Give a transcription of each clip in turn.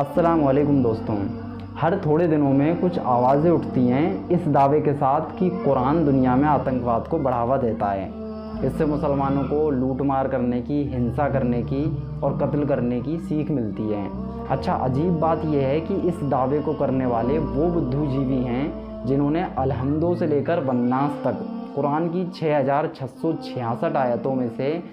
अस्सलाम वालेकुम दोस्तों। हर थोड़े दिनों में कुछ आवाज़ें उठती हैं इस दावे के साथ कि कुरान दुनिया में आतंकवाद को बढ़ावा देता है। इससे मुसलमानों को लूट मार करने की, हिंसा करने की और कत्ल करने की सीख मिलती है। अच्छा, अजीब बात यह है कि इस दावे को करने वाले वो बुद्धिजीवी हैं जिन्होंने अलहम्दो से लेकर वन्नास तक कुरान की 6666 आयतों में से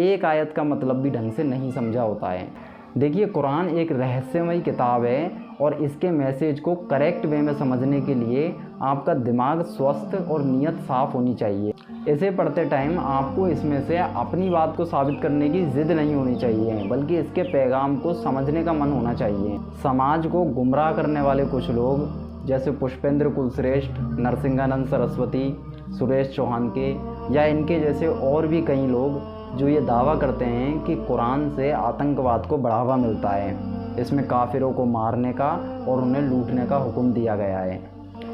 एक आयत का मतलब भी ढंग से नहीं समझा होता है। देखिए, कुरान एक रहस्यमयी किताब है और इसके मैसेज को करेक्ट वे में समझने के लिए आपका दिमाग स्वस्थ और नीयत साफ़ होनी चाहिए। इसे पढ़ते टाइम आपको इसमें से अपनी बात को साबित करने की ज़िद नहीं होनी चाहिए, बल्कि इसके पैगाम को समझने का मन होना चाहिए। समाज को गुमराह करने वाले कुछ लोग जैसे पुष्पेंद्र कुलश्रेष्ठ, नरसिंहानंद सरस्वती, सुरेश चौहान के या इनके जैसे और भी कई लोग जो ये दावा करते हैं कि कुरान से आतंकवाद को बढ़ावा मिलता है। इसमें काफिरों को मारने का और उन्हें लूटने का हुक्म दिया गया है।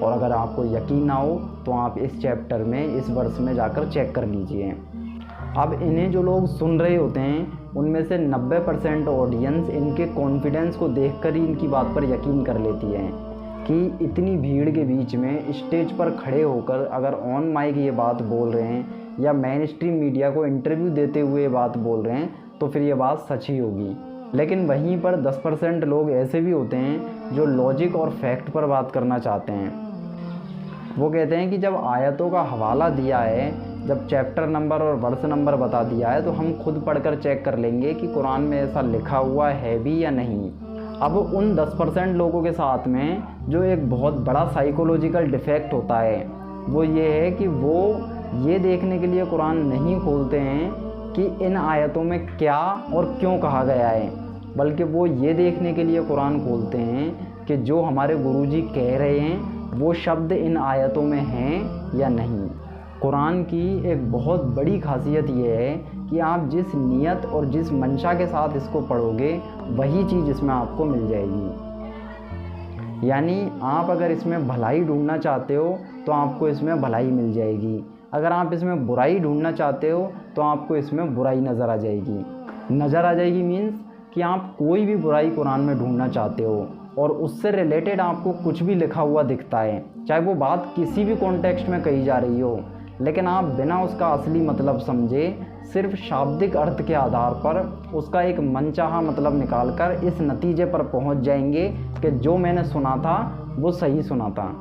और अगर आपको यकीन ना हो तो आप इस चैप्टर में, इस वर्ष में जाकर चेक कर लीजिए। अब इन्हें जो लोग सुन रहे होते हैं उनमें से 90% ऑडियंस इनके कॉन्फिडेंस को देखकर ही इनकी बात पर यकीन कर लेती है कि इतनी भीड़ के बीच में स्टेज पर खड़े होकर अगर ऑन माइक ये बात बोल रहे हैं या मेन स्ट्रीम मीडिया को इंटरव्यू देते हुए ये बात बोल रहे हैं तो फिर ये बात सच ही होगी। लेकिन वहीं पर 10% लोग ऐसे भी होते हैं जो लॉजिक और फैक्ट पर बात करना चाहते हैं। वो कहते हैं कि जब आयतों का हवाला दिया है, जब चैप्टर नंबर और वर्ष नंबर बता दिया है, तो हम खुद पढ़कर चेक कर लेंगे कि कुरान में ऐसा लिखा हुआ है भी या नहीं। अब उन 10% लोगों के साथ में जो एक बहुत बड़ा साइकोलॉजिकल डिफेक्ट होता है वो ये है कि वो ये देखने के लिए कुरान नहीं खोलते हैं कि इन आयतों में क्या और क्यों कहा गया है, बल्कि वो ये देखने के लिए कुरान खोलते हैं कि जो हमारे गुरुजी कह रहे हैं वो शब्द इन आयतों में हैं या नहीं। कुरान की एक बहुत बड़ी खासियत ये है कि आप जिस नियत और जिस मंशा के साथ इसको पढ़ोगे वही चीज़ इसमें आपको मिल जाएगी। यानी आप अगर इसमें भलाई ढूंढना चाहते हो तो आपको इसमें भलाई मिल जाएगी, अगर आप इसमें बुराई ढूंढना चाहते हो तो आपको इसमें बुराई नज़र आ जाएगी। मीन्स कि आप कोई भी बुराई कुरान में ढूंढना चाहते हो और उससे रिलेटेड आपको कुछ भी लिखा हुआ दिखता है, चाहे वो बात किसी भी कॉन्टेक्स्ट में कही जा रही हो, लेकिन आप बिना उसका असली मतलब समझे सिर्फ शाब्दिक अर्थ के आधार पर उसका एक मनचाहा मतलब निकालकर इस नतीजे पर पहुंच जाएंगे कि जो मैंने सुना था वो सही सुना था।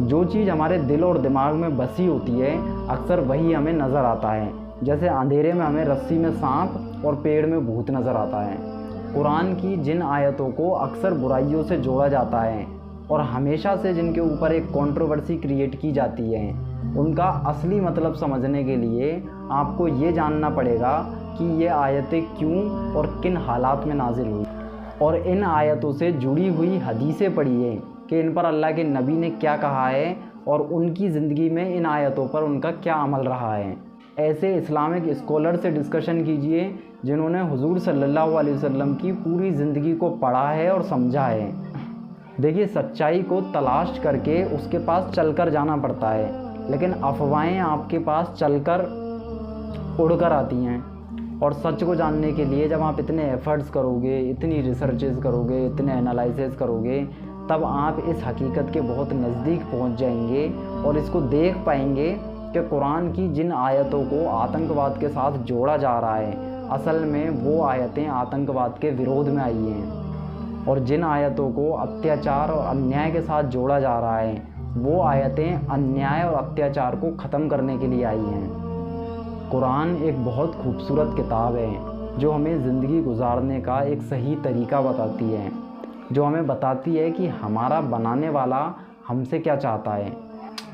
जो चीज़ हमारे दिल और दिमाग में बसी होती है अक्सर वही हमें नज़र आता है। जैसे अंधेरे में हमें रस्सी में सांप और पेड़ में भूत नज़र आता है। कुरान की जिन आयतों को अक्सर बुराइयों से जोड़ा जाता है और हमेशा से जिनके ऊपर एक कंट्रोवर्सी क्रिएट की जाती है, उनका असली मतलब समझने के लिए आपको ये जानना पड़ेगा कि ये आयतें क्यों और किन हालात में नाजिल हुई, और इन आयतों से जुड़ी हुई हदीसें पढ़िए कि इन पर अल्लाह के नबी ने क्या कहा है और उनकी ज़िंदगी में इन आयतों पर उनका क्या अमल रहा है। ऐसे इस्लामिक स्कॉलर से डिस्कशन कीजिए जिन्होंने हुजूर सल्लल्लाहु अलैहि वसल्लम की पूरी ज़िंदगी को पढ़ा है और समझा है। देखिए, सच्चाई को तलाश करके उसके पास चलकर जाना पड़ता है, लेकिन अफवाहें आपके पास चलकर उड़कर आती हैं। और सच को जानने के लिए जब आप इतने एफ़र्ट्स करोगे, इतनी रिसर्चेस करोगे, इतने एनालिसिस करोगे, तब आप इस हकीकत के बहुत नज़दीक पहुंच जाएंगे और इसको देख पाएंगे कि कुरान की जिन आयतों को आतंकवाद के साथ जोड़ा जा रहा है असल में वो आयतें आतंकवाद के विरोध में आई हैं, और जिन आयतों को अत्याचार और अन्याय के साथ जोड़ा जा रहा है वो आयतें अन्याय और अत्याचार को ख़त्म करने के लिए आई हैं। कुरान एक बहुत खूबसूरत किताब है जो हमें ज़िंदगी गुजारने का एक सही तरीका बताती है, जो हमें बताती है कि हमारा बनाने वाला हमसे क्या चाहता है।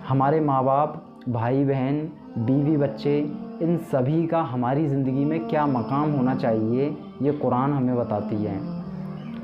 हमारे माँ बाप, भाई बहन, बीवी बच्चे, इन सभी का हमारी ज़िंदगी में क्या मकाम होना चाहिए ये कुरान हमें बताती है।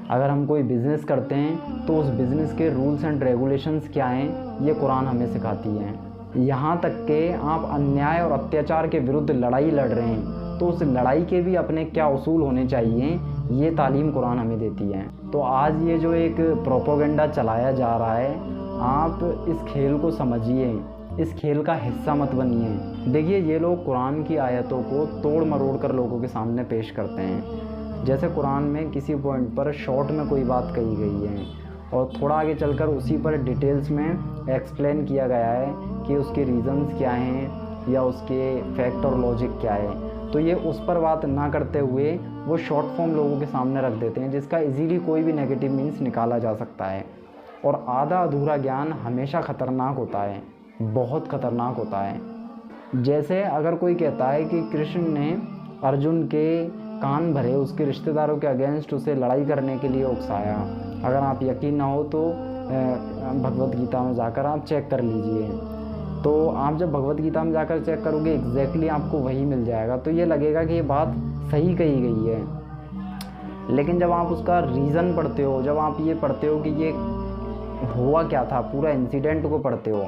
अगर हम कोई बिज़नेस करते हैं तो उस बिज़नेस के रूल्स एंड रेगुलेशंस क्या हैं ये कुरान हमें सिखाती है। यहाँ तक कि आप अन्याय और अत्याचार के विरुद्ध लड़ाई लड़ रहे हैं तो उस लड़ाई के भी अपने क्या उसूल होने चाहिए ये तालीम कुरान हमें देती है। तो आज ये जो एक प्रोपोगेंडा चलाया जा रहा है, आप इस खेल को समझिए, इस खेल का हिस्सा मत बनिए। देखिए, ये लोग कुरान की आयतों को तोड़ मरोड़ कर लोगों के सामने पेश करते हैं जैसे कुरान में किसी पॉइंट पर शॉर्ट में कोई बात कही गई है और थोड़ा आगे चलकर उसी पर डिटेल्स में एक्सप्लेन किया गया है कि उसके रीज़न्स क्या हैं या उसके फैक्ट और लॉजिक क्या है, तो ये उस पर बात ना करते हुए वो शॉर्ट फॉर्म लोगों के सामने रख देते हैं, जिसका इजीली कोई भी नेगेटिव मीन्स निकाला जा सकता है। और आधा अधूरा ज्ञान हमेशा ख़तरनाक होता है, बहुत ख़तरनाक होता है। जैसे अगर कोई कहता है कि कृष्ण ने अर्जुन के कान भरे उसके रिश्तेदारों के अगेंस्ट उसे लड़ाई करने के लिए उकसाया, अगर आप यकीन ना हो तो भगवत गीता में जाकर आप चेक कर लीजिए। तो आप जब भगवत गीता में जाकर चेक करोगे एग्जैक्टली आपको वही मिल जाएगा, तो ये लगेगा कि ये बात सही कही गई है। लेकिन जब आप उसका रीज़न पढ़ते हो, जब आप ये पढ़ते हो कि ये हुआ क्या था, पूरा इंसिडेंट को पढ़ते हो,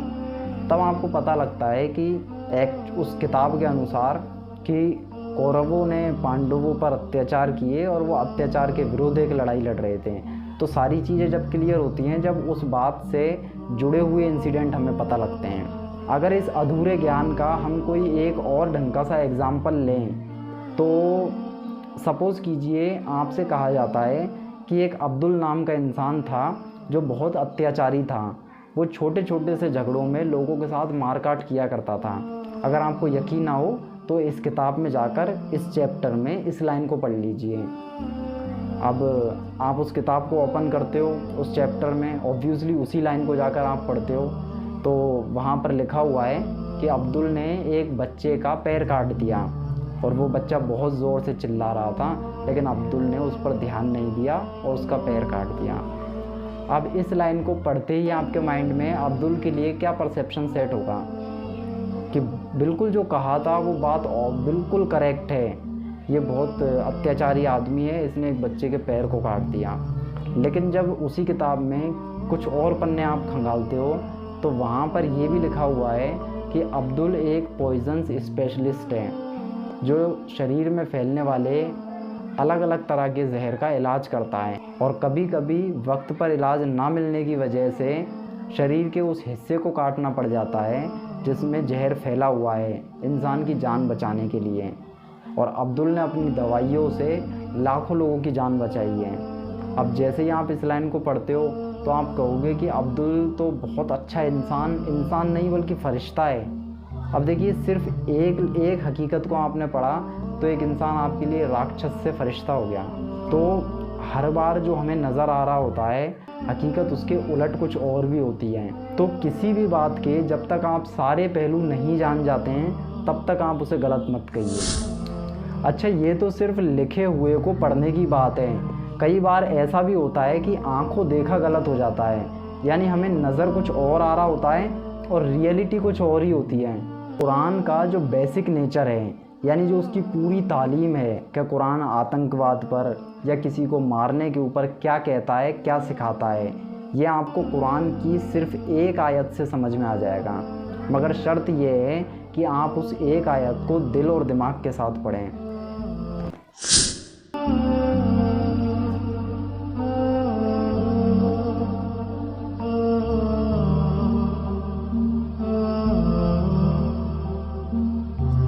तब आपको पता लगता है कि उस किताब के अनुसार कि कौरवों ने पांडवों पर अत्याचार किए और वो अत्याचार के विरुद्ध एक लड़ाई लड़ रहे थे। तो सारी चीज़ें जब क्लियर होती हैं, जब उस बात से जुड़े हुए इंसिडेंट हमें पता लगते हैं। अगर इस अधूरे ज्ञान का हम कोई एक और ढंग का सा एग्ज़ाम्पल लें, तो सपोज़ कीजिए आपसे कहा जाता है कि एक अब्दुल नाम का इंसान था जो बहुत अत्याचारी था। वो छोटे छोटे से झगड़ों में लोगों के साथ मारकाट किया करता था। अगर आपको यकीन ना हो तो इस किताब में जाकर इस चैप्टर में इस लाइन को पढ़ लीजिए। अब आप उस किताब को ओपन करते हो, उस चैप्टर में ऑब्वियसली उसी लाइन को जाकर आप पढ़ते हो, तो वहाँ पर लिखा हुआ है कि अब्दुल ने एक बच्चे का पैर काट दिया और वो बच्चा बहुत ज़ोर से चिल्ला रहा था, लेकिन अब्दुल ने उस पर ध्यान नहीं दिया और उसका पैर काट दिया। अब इस लाइन को पढ़ते ही आपके माइंड में अब्दुल के लिए क्या परसेप्शन सेट होगा कि बिल्कुल जो कहा था वो बात बिल्कुल करेक्ट है, ये बहुत अत्याचारी आदमी है, इसने एक बच्चे के पैर को काट दिया। लेकिन जब उसी किताब में कुछ और पन्ने आप खंगालते हो तो वहाँ पर ये भी लिखा हुआ है कि अब्दुल एक पॉइजन्स स्पेशलिस्ट है जो शरीर में फैलने वाले अलग अलग तरह के जहर का इलाज करता है, और कभी कभी वक्त पर इलाज ना मिलने की वजह से शरीर के उस हिस्से को काटना पड़ जाता है जिसमें जहर फैला हुआ है इंसान की जान बचाने के लिए। और अब्दुल ने अपनी दवाइयों से लाखों लोगों की जान बचाई है। अब जैसे ही आप इस लाइन को पढ़ते हो तो आप कहोगे कि अब्दुल तो बहुत अच्छा इंसान नहीं बल्कि फ़रिश्ता है। अब देखिए, सिर्फ एक हकीकत को आपने पढ़ा तो एक इंसान आपके लिए राक्षस से फ़रिश्ता हो गया। तो हर बार जो हमें नज़र आ रहा होता है हकीकत उसके उलट कुछ और भी होती है। तो किसी भी बात के जब तक आप सारे पहलू नहीं जान जाते हैं तब तक आप उसे गलत मत कहिए। अच्छा, ये तो सिर्फ लिखे हुए को पढ़ने की बात है। कई बार ऐसा भी होता है कि आंखों देखा गलत हो जाता है, यानी हमें नज़र कुछ और आ रहा होता है और रियलिटी कुछ और ही होती है। कुरान का जो बेसिक नेचर है, यानी जो उसकी पूरी तालीम है कि कुरान आतंकवाद पर या किसी को मारने के ऊपर क्या कहता है, क्या सिखाता है, ये आपको कुरान की सिर्फ एक आयत से समझ में आ जाएगा। मगर शर्त यह है कि आप उस एक आयत को दिल और दिमाग के साथ पढ़ें।